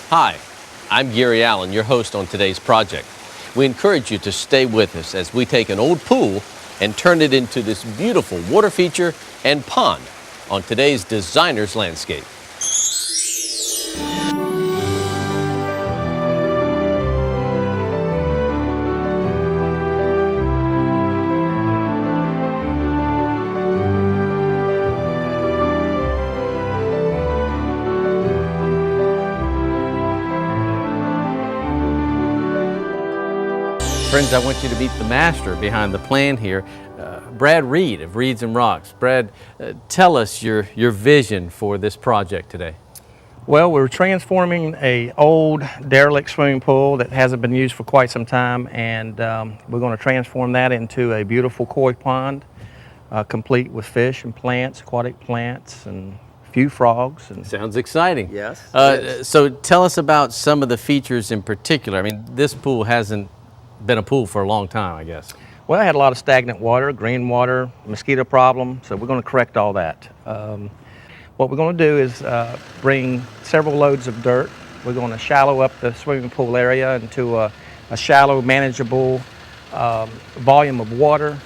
Hi, I'm Gary Allen, your host on today's project. We encourage you to stay with us as we take an old pool and turn it into this beautiful water feature and pond on today's Designer's Landscape. Friends, I want you to meet the master behind the plan here, Brad Reed of Reeds and Rocks. Brad, tell us your vision for this project today. Well, we're transforming an old derelict swimming pool that hasn't been used for quite some time, and we're going to transform that into a beautiful koi pond, complete with fish and plants, aquatic plants, and a few frogs. And sounds exciting. yes. So tell us about some of the features in particular. I mean, this pool hasn't been a pool for a long time, I guess. Well, I had a lot of stagnant water, green water, mosquito problem, so we're going to correct all that. What we're going to do is bring several loads of dirt. We're going to shallow up the swimming pool area into a shallow, manageable volume of water.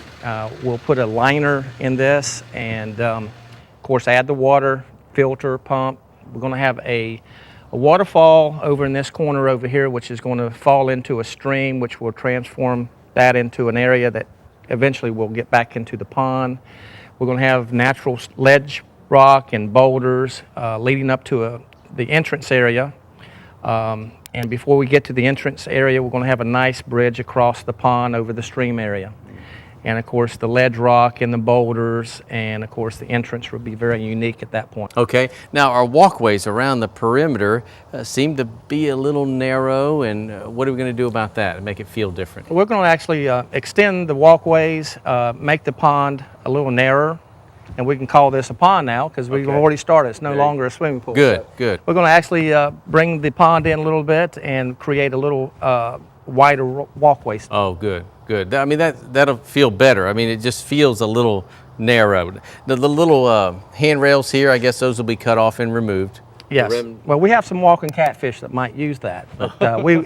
We'll put a liner in this and, of course, add the water, filter, pump. We're going to have a waterfall over in this corner over here, which is going to fall into a stream, which will transform that into an area that eventually will get back into the pond. We're going to have natural ledge rock and boulders leading up to the entrance area. And before we get to the entrance area, we're going to have a nice bridge across the pond over the stream area. And of course the ledge rock and the boulders, and of course the entrance will be very unique at that point. Okay, now our walkways around the perimeter seem to be a little narrow, and what are we going to do about that and make it feel different? We're going to actually extend the walkways, make the pond a little narrower, and we can call this a pond now because we've already started. It's no longer a swimming pool. Good, good. We're going to actually bring the pond in a little bit and create a little wider walkway. Oh, good, good. I mean, that'll feel better. I mean, it just feels a little narrow. The little handrails here, I guess those will be cut off and removed. Yes. Well, we have some walking catfish that might use that, but we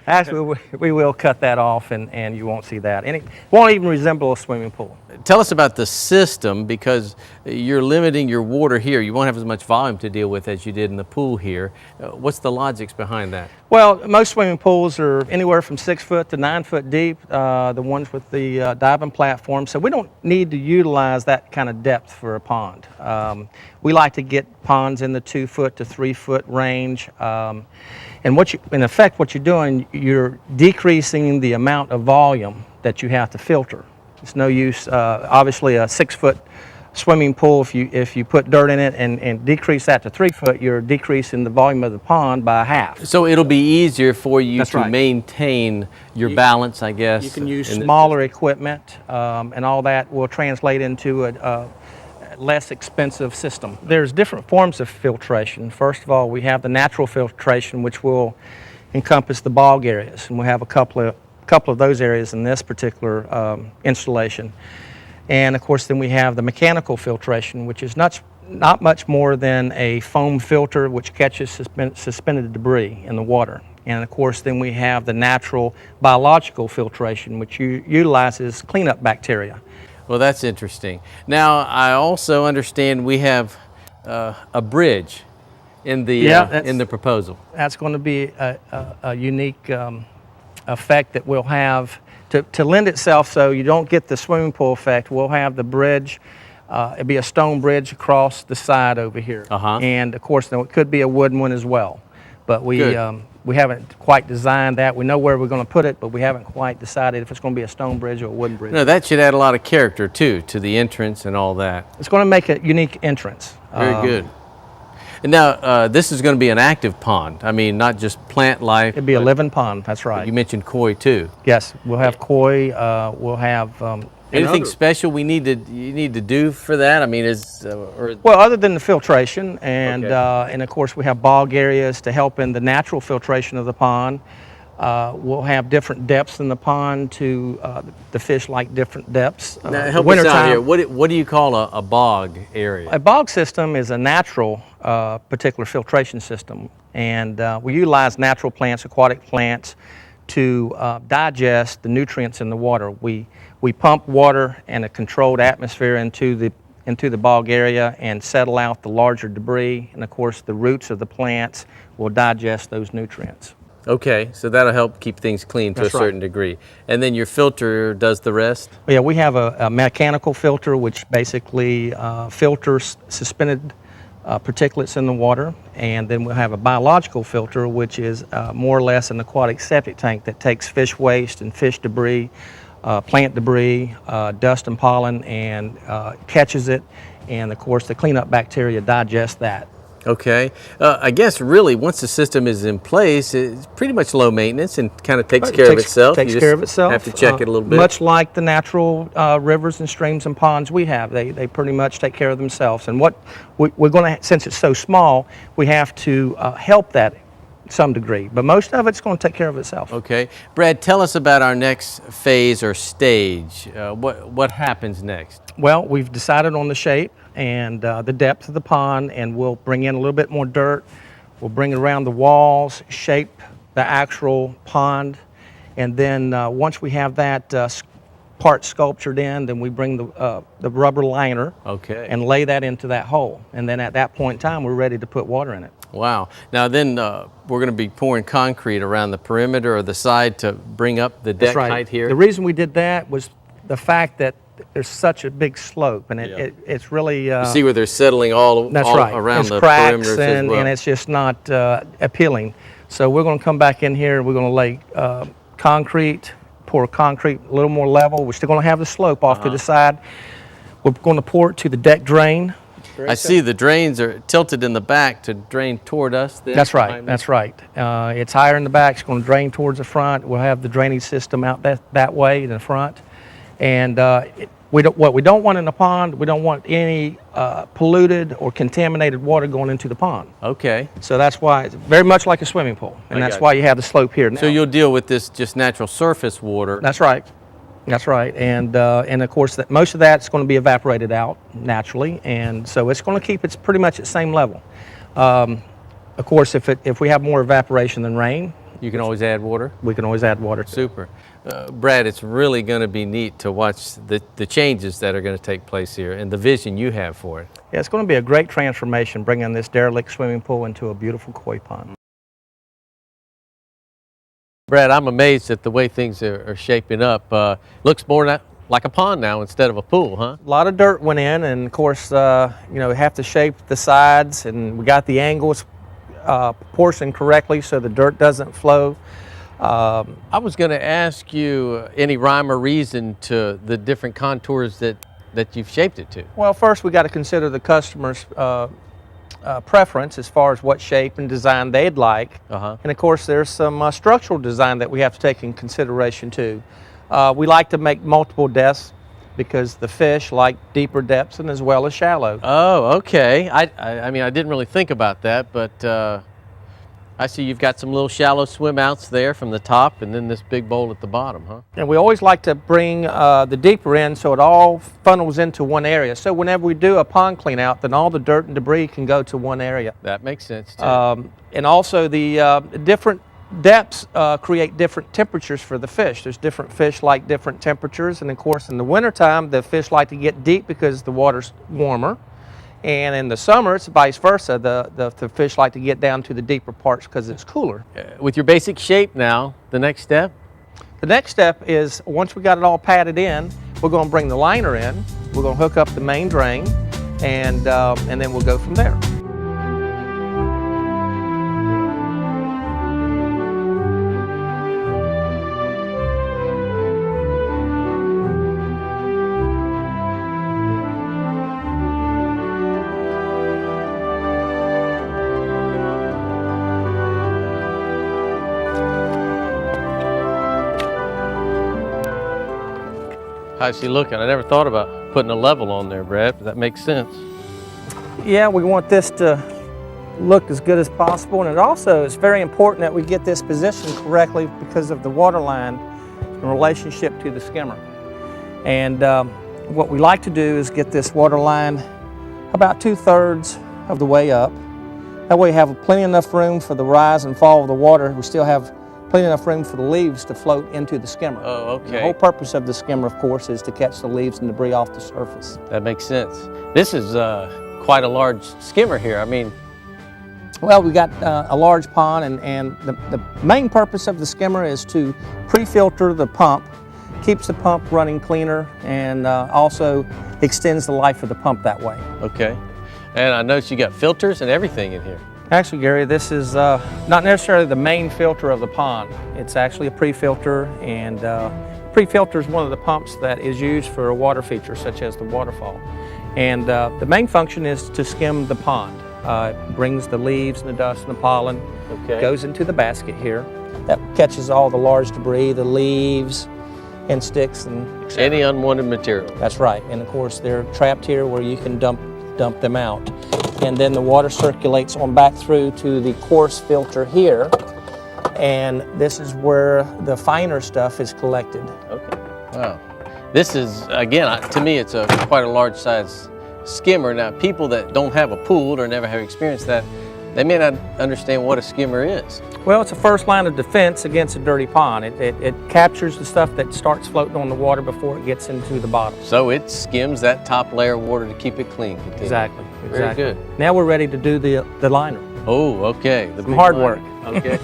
actually we will cut that off, and you won't see that. And it won't even resemble a swimming pool. Tell us about the system, because you're limiting your water here. You won't have as much volume to deal with as you did in the pool here. What's the logics behind that? Well, most swimming pools are anywhere from 6 foot to 9 foot deep, the ones with the diving platform, so we don't need to utilize that kind of depth for a pond. We like to get ponds in the 2 foot to 3 foot range, and in effect what you're doing, you're decreasing the amount of volume that you have to filter. It's no use, obviously a 6 foot swimming pool, if you put dirt in it and decrease that to 3 foot, you're decreasing the volume of the pond by half. So it'll be easier for you to maintain your balance, I guess. You can use smaller equipment, and all that will translate into a less expensive system. There's different forms of filtration. First of all, we have the natural filtration, which will encompass the bog areas, and we'll have a couple of those areas in this particular installation. And of course then we have the mechanical filtration, which is not much more than a foam filter which catches suspended debris in the water. And of course then we have the natural biological filtration, which utilizes cleanup bacteria. Well, that's interesting. Now I also understand we have a bridge in the proposal. That's going to be a unique effect that we'll have to lend itself so you don't get the swimming pool effect. We'll have the bridge, it'll be a stone bridge across the side over here. And of course, it could be a wooden one as well. But we haven't quite designed that. We know where we're going to put it, but we haven't quite decided if it's going to be a stone bridge or a wooden bridge. No, that should add a lot of character too to the entrance and all that. It's going to make a unique entrance. Very good. And now, this is going to be an active pond. I mean, not just plant life. It'd be a living pond, that's right. You mentioned koi too. Yes, we'll have koi, we'll have... anything special you need to do for that? I mean, well, other than the filtration, and of course we have bog areas to help in the natural filtration of the pond. We'll have different depths in the pond to the fish like different depths. Now, help us out here. What do you call a bog area? A bog system is a natural particular filtration system, and we utilize natural plants, aquatic plants, to digest the nutrients in the water. We pump water in a controlled atmosphere into the bog area and settle out the larger debris, and of course the roots of the plants will digest those nutrients. Okay, so that'll help keep things clean to a certain degree. And then your filter does the rest? Yeah, we have a mechanical filter which basically filters suspended particulates in the water, and then we'll have a biological filter which is more or less an aquatic septic tank that takes fish waste and fish debris, plant debris, dust and pollen, and catches it, and of course the cleanup bacteria digest that. Okay. I guess really once the system is in place, it's pretty much low maintenance and kind of takes care of itself. Takes care of itself. Have to check it a little bit. Much like the natural rivers and streams and ponds we have, they pretty much take care of themselves. And what we're going to, since it's so small, we have to help that to some degree. But most of it's going to take care of itself. Okay. Brad, tell us about our next phase or stage. What happens next? Well, we've decided on the shape and the depth of the pond, and we'll bring in a little bit more dirt. We'll bring it around the walls, shape the actual pond, and then once we have that part sculptured in, then we bring the rubber liner and lay that into that hole. And then at that point in time, we're ready to put water in it. Wow. Now then we're going to be pouring concrete around the perimeter or the side to bring up the deck height here? The reason we did that was the fact that there's such a big slope, and it's really... you see where they're settling all around the perimeters as well. And it's just not appealing. So we're going to come back in here, we're going to lay concrete, pour concrete a little more level. We're still going to have the slope off to the side. We're going to pour it to the deck drain. I see the drains are tilted in the back to drain toward us. That's right, that's right. It's higher in the back, it's going to drain towards the front. We'll have the drainage system out that way in the front. And what we don't want in the pond, we don't want any polluted or contaminated water going into the pond. Okay. So that's why it's very much like a swimming pool, and that's why you have the slope here now. So you'll deal with this just natural surface water. That's right. That's right. And of course most of that's going to be evaporated out naturally, and so it's going to keep it pretty much at the same level. Of course, if we have more evaporation than rain, you can always add water? We can always add water. Super. Brad, it's really going to be neat to watch the changes that are going to take place here and the vision you have for it. Yeah, it's going to be a great transformation, bringing this derelict swimming pool into a beautiful koi pond. Brad, I'm amazed at the way things are shaping up. Looks more like a pond now instead of a pool, huh? A lot of dirt went in, and of course, we have to shape the sides, and we got the angles proportioned correctly so the dirt doesn't flow. I was going to ask you any rhyme or reason to the different contours that you've shaped it to. Well, first we got to consider the customer's preference as far as what shape and design they'd like. And of course there's some structural design that we have to take in consideration too. We like to make multiple depths because the fish like deeper depths and as well as shallow. Oh, okay. I mean, I didn't really think about that, but I see you've got some little shallow swim outs there from the top and then this big bowl at the bottom, huh? And we always like to bring the deeper in so it all funnels into one area. So whenever we do a pond clean out, then all the dirt and debris can go to one area. That makes sense too. And also the different depths create different temperatures for the fish. There's different fish like different temperatures, and of course in the wintertime the fish like to get deep because the water's warmer. And in the summer, it's vice versa. The fish like to get down to the deeper parts because it's cooler. With your basic shape now, the next step? The next step is, once we got it all padded in, we're going to bring the liner in. We're going to hook up the main drain, and then we'll go from there. How's she looking? I never thought about putting a level on there, Brad, but that makes sense. Yeah, we want this to look as good as possible. And it also is very important that we get this positioned correctly because of the water line in relationship to the skimmer. And what we like to do is get this water line about 2/3 of the way up. That way we have plenty enough room for the rise and fall of the water. We still have plenty enough room for the leaves to float into the skimmer. Oh, okay. The whole purpose of the skimmer, of course, is to catch the leaves and debris off the surface. That makes sense. This is quite a large skimmer here. I mean, well, we got a large pond, and the main purpose of the skimmer is to pre-filter the pump, keeps the pump running cleaner, and also extends the life of the pump that way. okay. And I noticed you got filters and everything in here. Actually, Gary, this is not necessarily the main filter of the pond. It's actually a pre-filter, and pre-filter is one of the pumps that is used for a water feature such as the Waterfall. And the main function is to skim the pond. It brings the leaves and the dust and the pollen, Okay. goes into the basket here. That catches all the large debris, the leaves and sticks and et cetera. Any unwanted material. That's right. And of course, they're trapped here where you can dump them out. And then the water circulates on back through to the coarse filter here. And this is where the finer stuff is collected. Okay. Wow. This is, again, to me, it's quite a large size skimmer. Now, people that don't have a pool or never have experienced that, they may not understand what a skimmer is. Well, it's a first line of defense against a dirty pond. It captures the stuff that starts floating on the water before it gets into the bottom. So it skims that top layer of water to keep it clean. Exactly. Very good. Now we're ready to do the liner. Oh, okay. The Some big hard liner. work. Okay.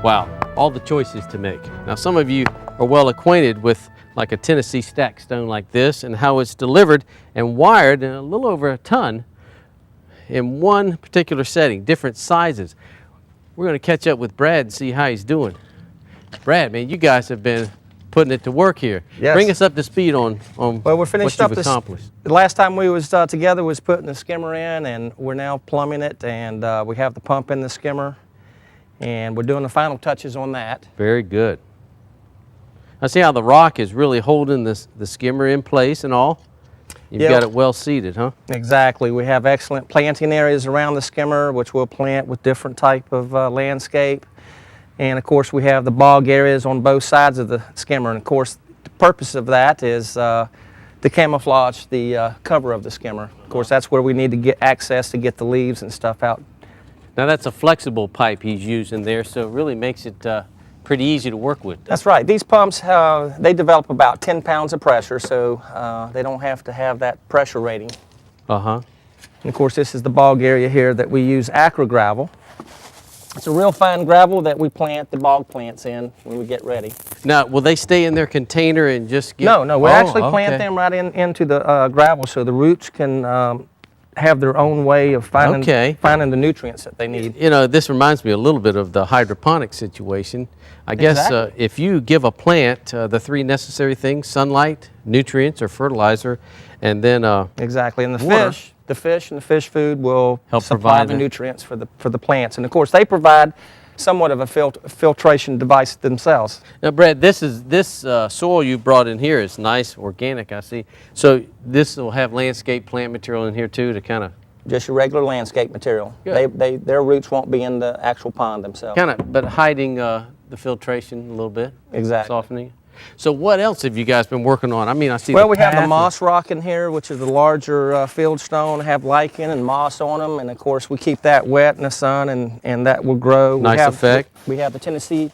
Wow, all the choices to make. Now, some of you are well acquainted with like a Tennessee stack stone like this and how it's delivered and wired in a little over a ton in one particular setting, different sizes. We're going to catch up with Brad and see how he's doing. Brad, man, you guys have been putting it to work here. Yes. Bring us up to speed on Well, we're finished what up you've this. accomplished. The last time we was together was putting the skimmer in, and we're now plumbing it, and we have the pump in the skimmer, and we're doing the final touches on that. Very good. I see how the rock is really holding the skimmer in place and all. You've Yeah. got it well seated, huh? Exactly. We have excellent planting areas around the skimmer, which we'll plant with different type of landscape. And of course, we have the bog areas on both sides of the skimmer. And of course, the purpose of that is to camouflage the cover of the skimmer. Of course, that's where we need to get access to get the leaves and stuff out. Now that's a flexible pipe he's using there, so it really makes it pretty easy to work with. That's right. These pumps, they develop about 10 pounds of pressure, so they don't have to have that pressure rating. Uh-huh. And of course, this is the bog area here that we use acro gravel. It's a real fine gravel that we plant the bog plants in when we get ready. Now, will they stay in their container and just get... No, we actually plant okay. them right into the gravel so the roots can have their own way of finding the nutrients that they need. You know, this reminds me a little bit of the hydroponic situation. I guess Exactly. if you give a plant the three necessary things, sunlight, nutrients or fertilizer, and then Exactly, and water. the fish and the fish food will Help supply provide the that. nutrients for the plants. And of course, they provide somewhat of a filtration device themselves. Now, Brad, this soil you brought in here is nice, organic, I see. So this will have landscape plant material in here too to kind of... Just your regular landscape material. Good. Their roots won't be in the actual pond themselves. but hiding the filtration a little bit. Exactly. Softening. So what else have you guys been working on? I mean, I see Well, the we have the path moss rock in here, which is the larger field stone, have lichen and moss on them, and of course we keep that wet in the sun, and that will grow. Nice effect. We have the Tennessee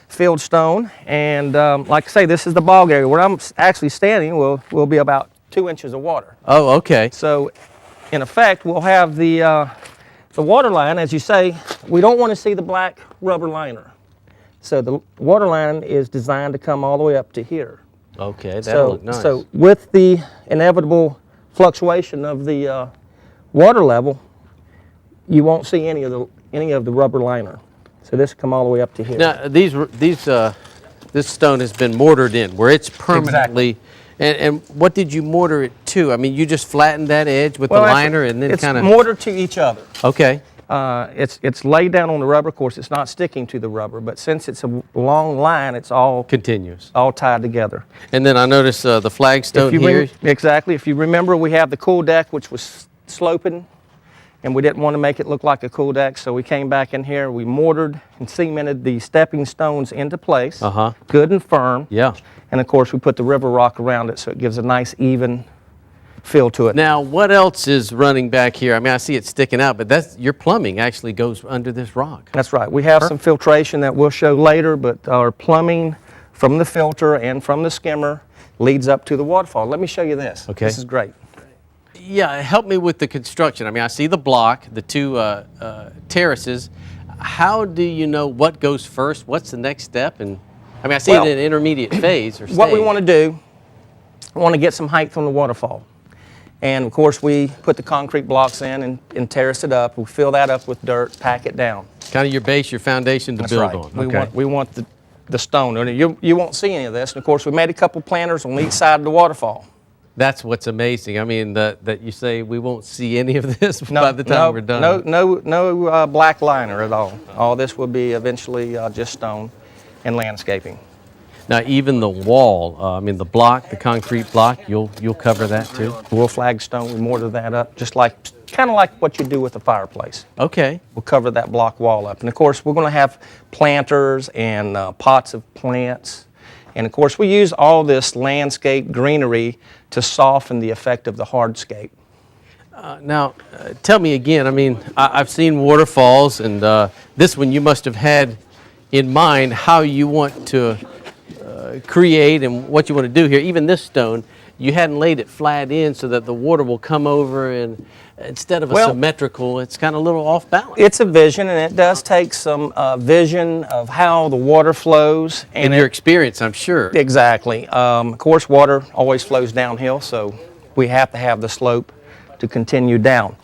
field stone, and like I say, this is the bog area. Where I'm actually standing will be about 2 inches of water. Oh, okay. So, in effect, we'll have the water line, as you say. We don't want to see the black rubber liner. So the water line is designed to come all the way up to here. Okay, that'll look nice. So with the inevitable fluctuation of the water level, you won't see any of the rubber liner. So this will come all the way up to here. Now, this stone has been mortared in, where it's permanently And what did you mortar it to? I mean, you just flattened that edge with the liner and then kind of... It's mortared to each other. Okay. It's laid down on the rubber. Of course, it's not sticking to the rubber, but since it's a long line, it's all continuous, all tied together. And then I noticed the flagstone here. Exactly. If you remember, we have the cool deck, which was sloping, and we didn't want to make it look like a cool deck, so we came back in here. We mortared and cemented the stepping stones into place, good and firm. Yeah. And of course, we put the river rock around it, so it gives a nice even feel to it. Now, what else is running back here? I mean, I see it sticking out, but that's your plumbing actually goes under this rock. That's right. We have some filtration that we'll show later, but our plumbing from the filter and from the skimmer leads up to the waterfall. Let me show you this. Okay. This is great. Yeah, help me with the construction. I mean, I see the block, the two terraces. How do you know what goes first? What's the next step? And I mean, I see it in an intermediate phase or stage. What we want to do, we want to get some height from the waterfall. And of course, we put the concrete blocks in and terrace it up. We fill that up with dirt, pack it down. Kind of your base, your foundation to build on. Okay. We want the stone. You won't see any of this. And of course, we made a couple planters on each side of the waterfall. That's what's amazing. I mean, that you say we won't see any of this by the time we're done. No black liner at all. All this will be eventually just stone and landscaping. Now, even the wall, I mean, the block, the concrete block, you'll cover that too? We'll flagstone, we mortar that up, just like, kind of like what you do with a fireplace. Okay. We'll cover that block wall up. And of course, we're going to have planters and pots of plants. And of course, we use all this landscape greenery to soften the effect of the hardscape. Now, tell me again, I mean, I've seen waterfalls, and this one you must have had in mind how you want to create and what you want to do here. Even this stone, you hadn't laid it flat in so that the water will come over, and instead of a symmetrical, it's kind of a little off balance. It's a vision, and it does take some vision of how the water flows. And your experience, I'm sure. Exactly. Of course, water always flows downhill, so we have to have the slope to continue down.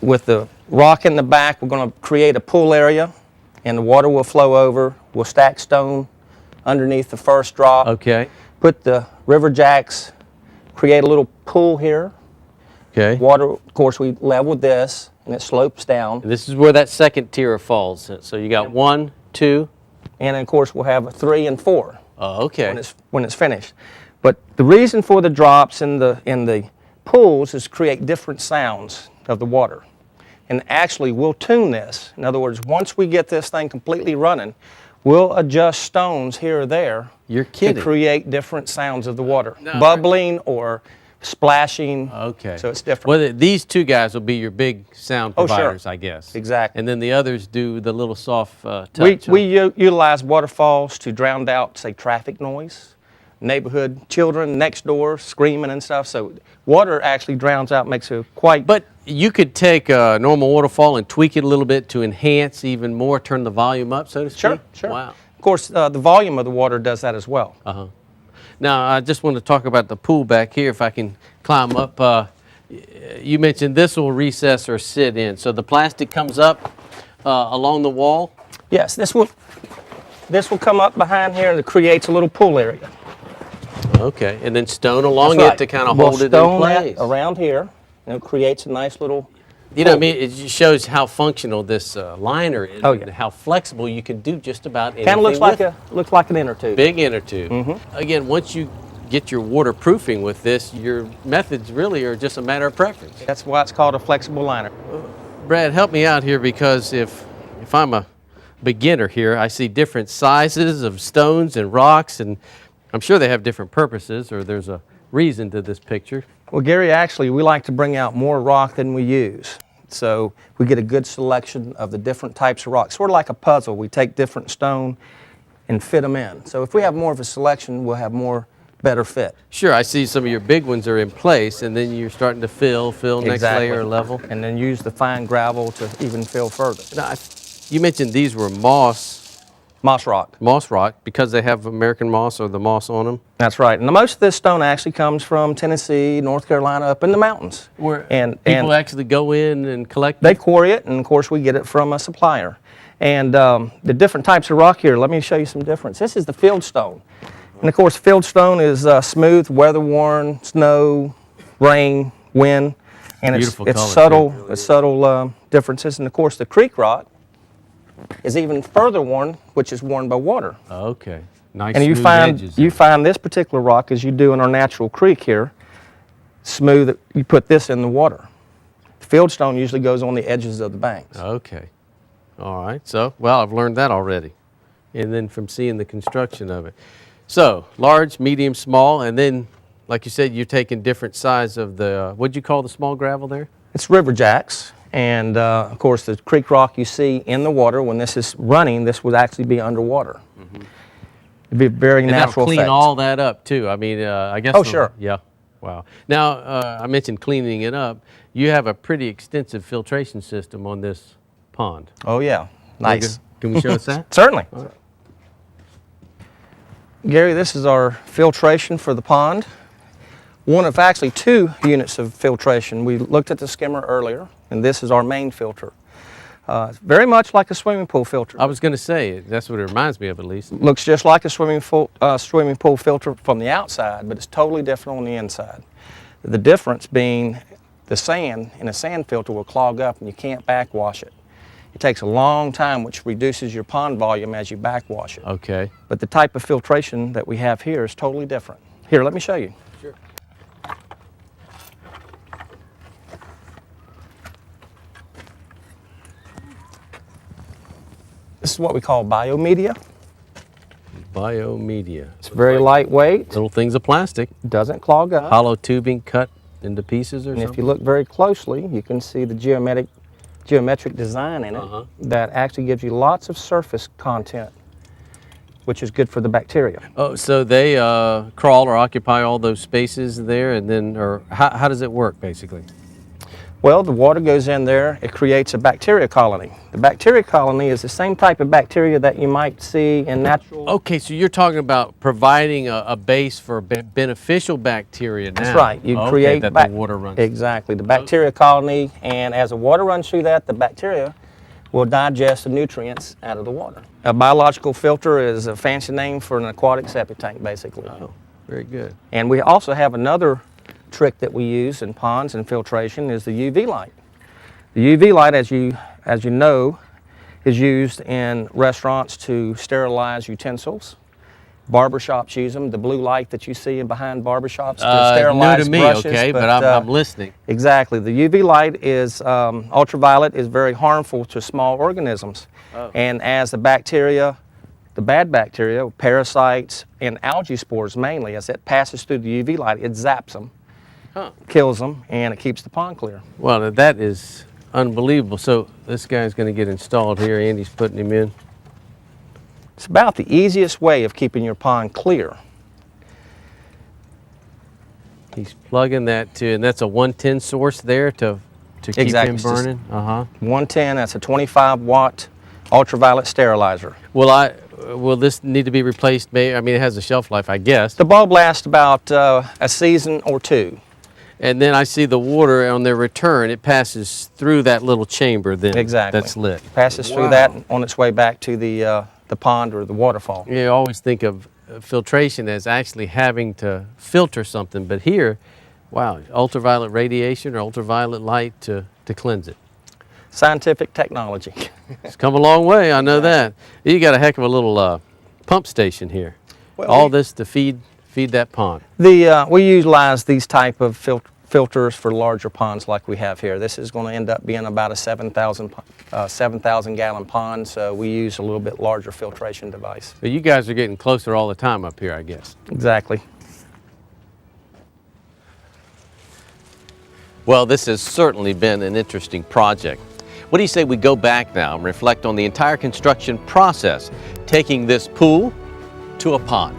With the rock in the back, we're going to create a pool area, and the water will flow over. We'll stack stone underneath the first drop. Okay. Put the river jacks, create a little pool here. Okay. Water, of course, we level this, and it slopes down. And this is where that second tier falls. So you got 1, 2. And of course, we'll have a 3 and 4. Oh, okay. When it's finished. But the reason for the drops in the pools is to create different sounds of the water. And actually, we'll tune this. In other words, once we get this thing completely running, we'll adjust stones here or there. You're kidding. To create different sounds of the water. No, bubbling or splashing. Okay. So it's different. Well, these two guys will be your big sound providers, I guess. Exactly. And then the others do the little soft touch. We utilize waterfalls to drown out, say, traffic noise, neighborhood children next door screaming and stuff. So water actually drowns out, makes it quite... But you could take a normal waterfall and tweak it a little bit to enhance even more, turn the volume up, so to speak? Sure, sure. Wow. Of course, the volume of the water does that as well. Uh-huh. Now, I just want to talk about the pool back here, if I can climb up. You mentioned this will recess or sit in. So the plastic comes up along the wall? Yes, this will come up behind here, and it creates a little pool area. Okay, and then stone along it to kind of hold it in place. Around here, and it creates a nice little... You know, I mean, it just shows how functional this liner is, and how flexible you can do just about anything. Kind of looks like an inner tube. Big inner tube. Mm-hmm. Again, once you get your waterproofing with this, your methods really are just a matter of preference. That's why it's called a flexible liner. Brad, help me out here, because if I'm a beginner here, I see different sizes of stones and rocks, and I'm sure they have different purposes, or there's a reason to this picture. Well, Gary, actually, we like to bring out more rock than we use. So we get a good selection of the different types of rock. Sort of like a puzzle. We take different stone and fit them in. So if we have more of a selection, we'll have better fit. Sure, I see some of your big ones are in place, and then you're starting to fill next layer level. And then use the fine gravel to even fill further. Now, you mentioned these were moss rock. Moss rock, because they have American moss or the moss on them? That's right. And most of this stone actually comes from Tennessee, North Carolina, up in the mountains. Where people actually go in and collect it? They quarry it, and of course we get it from a supplier. And the different types of rock here, let me show you some difference. This is the field stone. And of course, fieldstone is smooth, weather-worn, snow, rain, wind, and it's color, subtle. too. It's subtle differences. And of course, the creek rock is even further worn, which is worn by water. Okay. Nice And smooth edges. you find this particular rock, as you do in our natural creek here, smooth. You put this in the water. Fieldstone usually goes on the edges of the banks. Okay. All right. So, well, I've learned that already. And then from seeing the construction of it. So, large, medium, small, and then, like you said, you're taking different size of the, what'd you call the small gravel there? It's river jacks, and of course the creek rock you see in the water, when this is running, this would actually be underwater. It'd be a very And natural that'll clean effect. all that up too. I mean, I guess. Oh, sure. Yeah. Wow. Now, I mentioned cleaning it up. You have a pretty extensive filtration system on this pond. Oh yeah, nice. Can we show us that? Certainly. Gary, this is our filtration for the pond. One of actually 2 units of filtration. We looked at the skimmer earlier, and this is our main filter. It's very much like a swimming pool filter. I was going to say, that's what it reminds me of at least. Looks just like a swimming pool filter from the outside, but it's totally different on the inside. The difference being the sand in a sand filter will clog up and you can't backwash it. It takes a long time, which reduces your pond volume as you backwash it. Okay. But the type of filtration that we have here is totally different. Here, let me show you. Sure. This is what we call biomedia. Biomedia. It's very lightweight, Little things of plastic. doesn't clog up. Hollow tubing cut into pieces or And if something? you look very closely, you can see the geometric design in it that actually gives you lots of surface content, which is good for the bacteria. Oh, so they crawl or occupy all those spaces there, and then, or how does it work basically? Well, the water goes in there, it creates a bacteria colony. The bacteria colony is the same type of bacteria that you might see in natural... Okay, so you're talking about providing a base for beneficial bacteria now. That's right. You create that the water runs. Exactly. The bacteria colony, and as the water runs through that, the bacteria will digest the nutrients out of the water. A biological filter is a fancy name for an aquatic septic tank, basically. Oh, very good. And we also have another trick that we use in ponds and filtration is the UV light. The UV light, as you know, is used in restaurants to sterilize utensils. Barbershops use them. The blue light that you see behind barbershops to sterilize new to me, brushes. okay, but I'm listening. Exactly. The UV light is ultraviolet, is very harmful to small organisms. Oh. And as the bacteria, the bad bacteria, parasites, and algae spores mainly, as it passes through the UV light, it zaps them, kills them, and it keeps the pond clear. Well, that is unbelievable. So this guy's going to get installed here. Andy's putting him in. It's about the easiest way of keeping your pond clear. He's plugging that to, and that's a 110 source there to keep Exactly. him burning. 110, that's a 25-watt ultraviolet sterilizer. Will this need to be replaced? I mean, it has a shelf life, I guess. The bulb lasts about a season or 2. And then I see the water on their return. It passes through that little chamber then. Exactly. That's lit. Passes through that on its way back to the pond or the waterfall. You always think of filtration as actually having to filter something, but here, wow, ultraviolet radiation or ultraviolet light to cleanse it. Scientific technology. It's come a long way, I know that. You got a heck of a little pump station here. Well, all this to feed that pond. We utilize these type of filters for larger ponds like we have here. This is going to end up being about a 7,000 gallon pond, so we use a little bit larger filtration device. But you guys are getting closer all the time up here, I guess. Exactly. Well, this has certainly been an interesting project. What do you say we go back now and reflect on the entire construction process, taking this pool to a pond?